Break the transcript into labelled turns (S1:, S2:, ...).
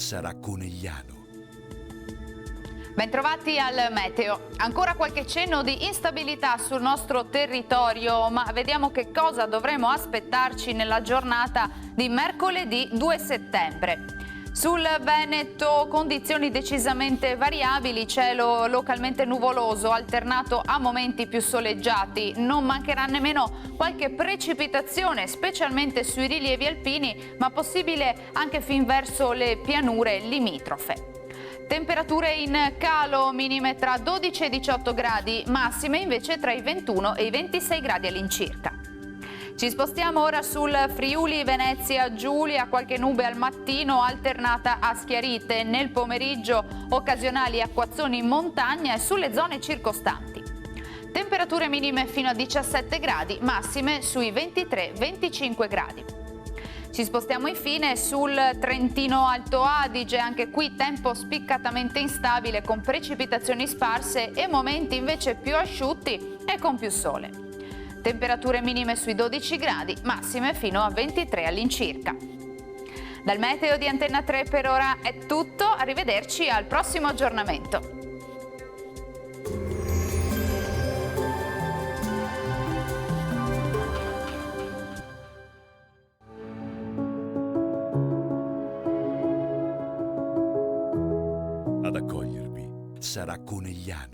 S1: sarà Conegliano.
S2: Bentrovati al meteo. Ancora qualche cenno di instabilità sul nostro territorio, ma vediamo che cosa dovremo aspettarci nella giornata di mercoledì 2 settembre. Sul Veneto condizioni decisamente variabili, cielo localmente nuvoloso alternato a momenti più soleggiati. Non mancherà nemmeno qualche precipitazione, specialmente sui rilievi alpini, ma possibile anche fin verso le pianure limitrofe. Temperature in calo, minime tra 12 e 18 gradi, massime invece tra i 21 e i 26 gradi all'incirca. Ci spostiamo ora sul Friuli Venezia Giulia, qualche nube al mattino alternata a schiarite, nel pomeriggio occasionali acquazzoni in montagna e sulle zone circostanti. Temperature minime fino a 17 gradi, massime sui 23-25 gradi. Ci spostiamo infine sul Trentino Alto Adige, anche qui tempo spiccatamente instabile con precipitazioni sparse e momenti invece più asciutti e con più sole. Temperature minime sui 12 gradi, massime fino a 23 all'incirca. Dal meteo di Antenna 3 per ora è tutto, arrivederci al prossimo aggiornamento.
S1: Ad accogliervi sarà Conegliano.